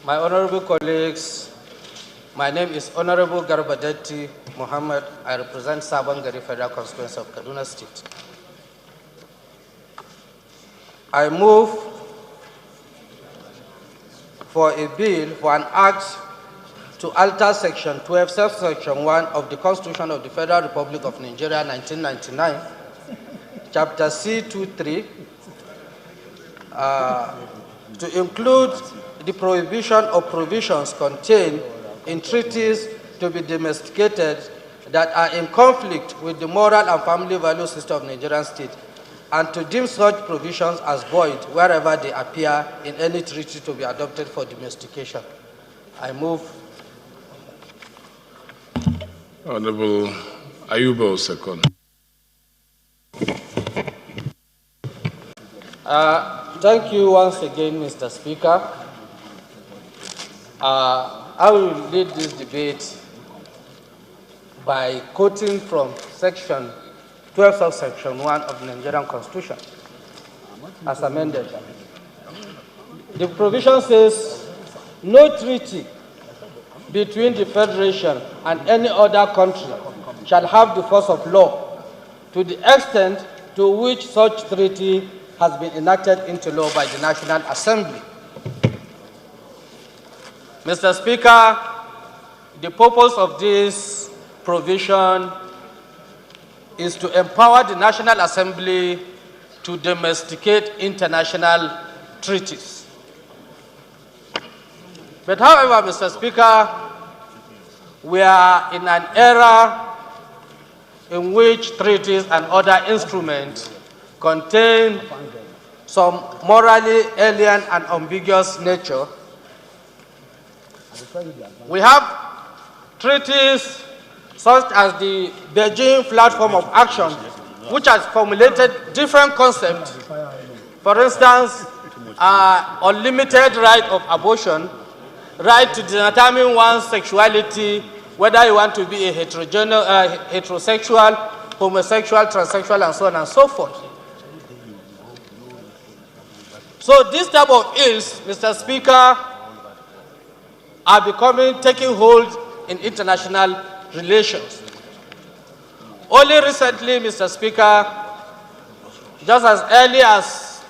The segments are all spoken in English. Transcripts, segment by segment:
My honorable colleagues, my name is Honorable Garba Datti Mohammed. I represent Sabangari Federal Constituency of Kaduna State. I move for a bill for an act to alter Section 12, Subsection 1 of the Constitution of the Federal Republic of Nigeria, 1999, Chapter C23, to include the prohibition of provisions contained in treaties to be domesticated that are in conflict with the moral and family value system of Nigerian state, and to deem such provisions as void wherever they appear in any treaty to be adopted for domestication. I move. Honorable Ayuba, second. Thank you once again, Mr. Speaker. I will lead this debate by quoting from Section 12 of Section 1 of the Nigerian Constitution, as amended. The provision says, no treaty between the Federation and any other country shall have the force of law to the extent to which such treaty has been enacted into law by the National Assembly. Mr. Speaker, the purpose of this provision is to empower the National Assembly to domesticate international treaties. But however, Mr. Speaker, we are in an era in which treaties and other instruments contain some morally alien and ambiguous nature. We have treaties such as the Beijing Platform of Action, which has formulated different concepts. For instance, unlimited right of abortion, right to determine one's sexuality, whether you want to be a heterosexual, homosexual, transsexual, and so on and so forth. So this type of ills, Mr. Speaker, are taking hold in international relations. Only recently, Mr. Speaker, just as early as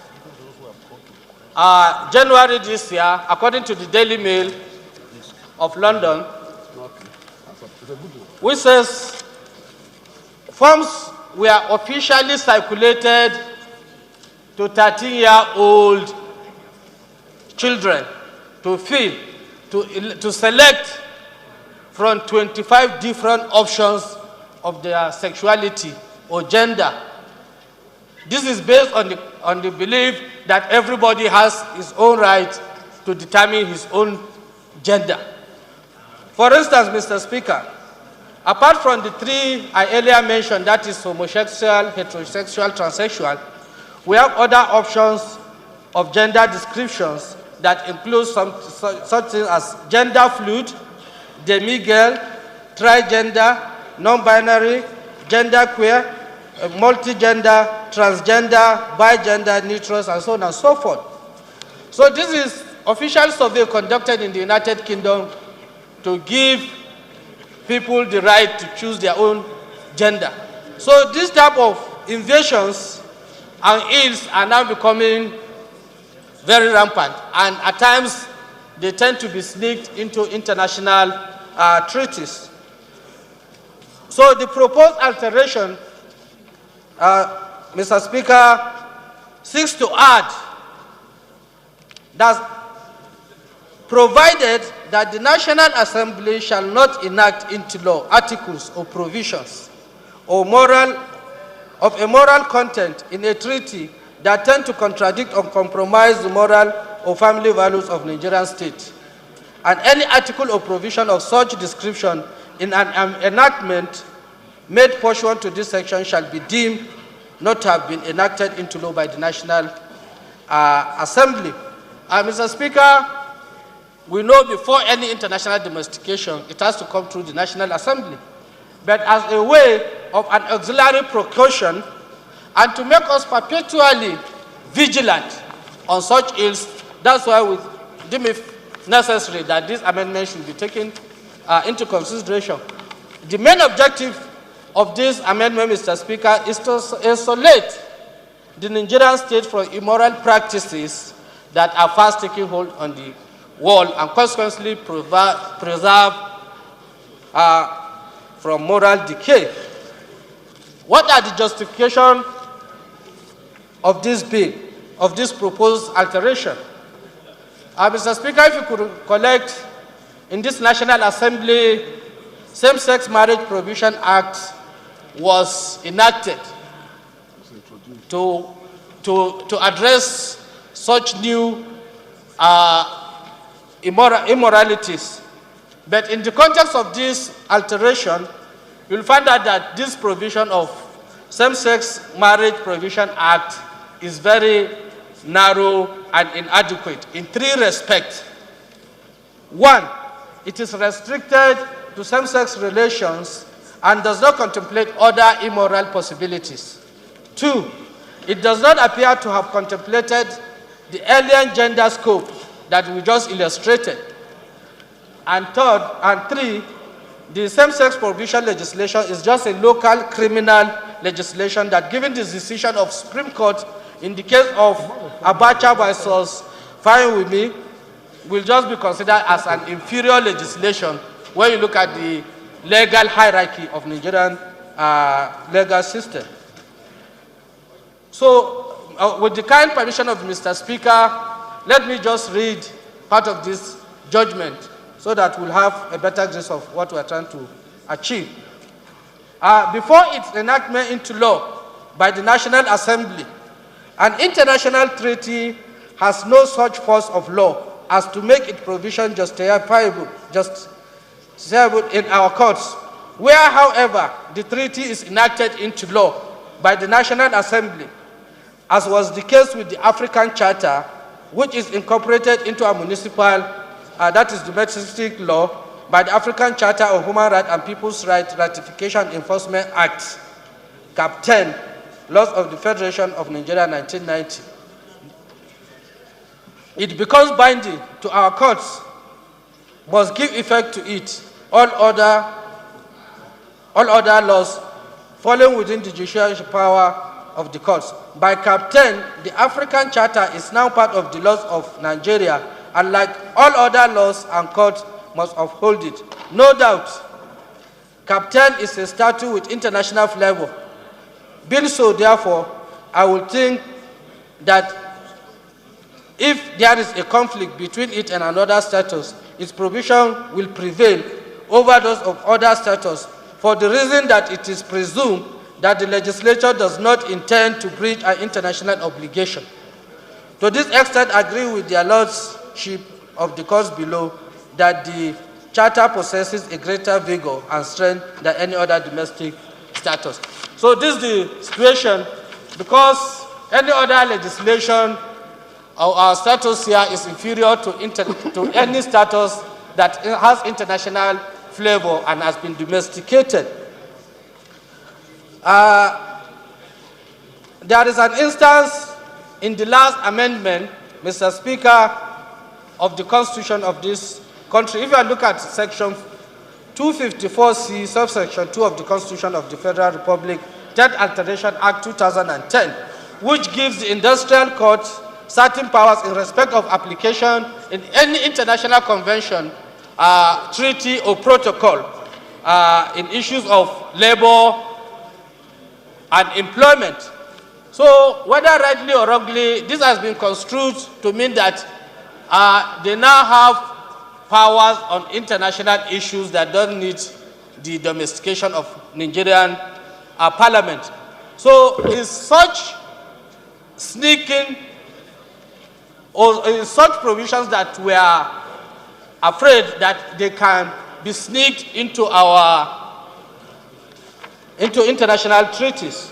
January this year, according to the Daily Mail of London, which says forms were officially circulated to 13-year-old children to fill, to select from 25 different options of their sexuality or gender. This is based on the belief that everybody has his own right to determine his own gender. For instance, Mr. Speaker, apart from the three I earlier mentioned, that is homosexual, heterosexual, transsexual, we have other options of gender descriptions that include such things as gender fluid, demigirl, trigender, non-binary, genderqueer, multigender, transgender, bigender, neutrals, and so on and so forth. So this is official survey conducted in the United Kingdom to give people the right to choose their own gender. So this type of invasions and ills are now becoming very rampant, and at times they tend to be sneaked into international treaties. So the proposed alteration, Mr. Speaker, seeks to add that provided that the National Assembly shall not enact into law articles or provisions or of a moral content in a treaty that tend to contradict or compromise the moral or family values of Nigerian state, and any article or provision of such description in an enactment made pursuant to this section shall be deemed not to have been enacted into law by the National Assembly. Mr. Speaker, we know before any international domestication, it has to come through the National Assembly. But as a way of an auxiliary precaution, and to make us perpetually vigilant on such ills, that's why we deem it necessary that this amendment should be taken into consideration. The main objective of this amendment, Mr. Speaker, is to isolate the Nigerian state from immoral practices that are fast taking hold on the world and consequently preserve from moral decay. What are the justification of this bill, of this proposed alteration? Mr. Speaker, if you could collect, in this National Assembly, Same-Sex Marriage Prohibition Act was enacted to address such new immoralities. But in the context of this alteration, you'll find out that this provision of Same-Sex Marriage Prohibition Act is very narrow and inadequate in three respects. One, it is restricted to same-sex relations and does not contemplate other immoral possibilities. Two, it does not appear to have contemplated the alien gender scope that we just illustrated. And third, and three, the same-sex prohibition legislation is just a local criminal legislation that, given the decision of Supreme Court in the case of Abacha versus Fine With Me, will just be considered as an inferior legislation when you look at the legal hierarchy of Nigerian legal system. So, with the kind permission of Mr. Speaker, let me just read part of this judgment so that we'll have a better grasp of what we're trying to achieve. Before its enactment into law by the National Assembly, an international treaty has no such force of law as to make its provision justifiable in our courts. Where, however, the treaty is enacted into law by the National Assembly, as was the case with the African Charter, which is incorporated into a municipal, that is domestic law, by the African Charter of Human Rights and People's Rights Ratification Enforcement Act, Cap 10, Laws of the Federation of Nigeria, 1990. It becomes binding to our courts, must give effect to it. All other laws falling within the judicial power of the courts. By Cap 10, the African Charter is now part of the laws of Nigeria, and like all other laws and courts must uphold it. No doubt, Cap 10 is a statute with international flavor. Being so, therefore, I would think that if there is a conflict between it and another status, its provision will prevail over those of other status, for the reason that it is presumed that the legislature does not intend to breach an international obligation. To this extent, I agree with their lordship of the courts below that the Charter possesses a greater vigor and strength than any other domestic status. So this is the situation, because any other legislation or our status here is inferior to any status that has international flavor and has been domesticated. There is an instance in the last amendment, Mr. Speaker, of the Constitution of this country. If you look at section 254C, subsection 2 of the Constitution of the Federal Republic, 10th Alteration Act 2010, which gives the industrial court certain powers in respect of application in any international convention, treaty or protocol in issues of labor and employment. So whether rightly or wrongly, this has been construed to mean that they now have powers on international issues that don't need the domestication of Nigerian parliament. So is such sneaking or is such provisions that we are afraid that they can be sneaked into international treaties.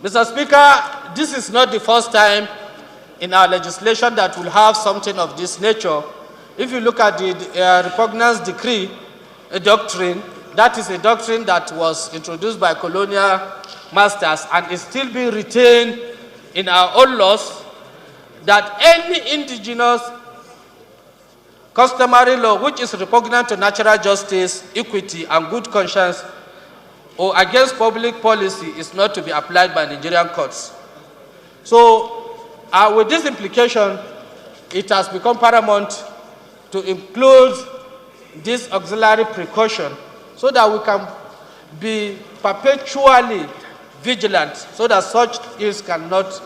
Mr. Speaker, this is not the first time in our legislation that will have something of this nature. If you look at the repugnance decree doctrine, that is a doctrine that was introduced by colonial masters and is still being retained in our own laws. that any indigenous customary law which is repugnant to natural justice, equity, and good conscience, or against public policy is not to be applied by Nigerian courts. So, with this implication, it has become paramount to include this auxiliary precaution so that we can be perpetually vigilant so that such things cannot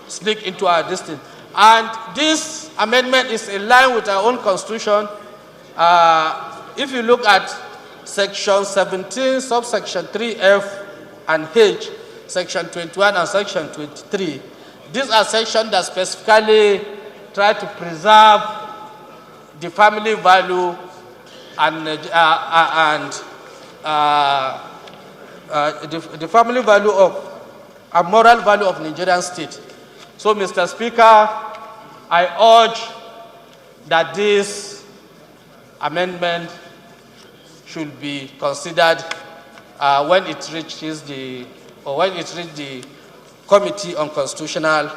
sneak into our destiny. And this amendment is in line with our own constitution. If you look at section 17, subsection 3F and H, section 21 and section 23, these are sections that specifically try to preserve the family value and the family value of and moral value of Nigerian state. So, Mr. Speaker, I urge that this amendment should be considered when it reaches the Committee on Constitutional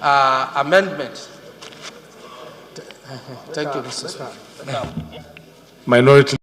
Amendment. Thank you, Mr. Speaker. Minority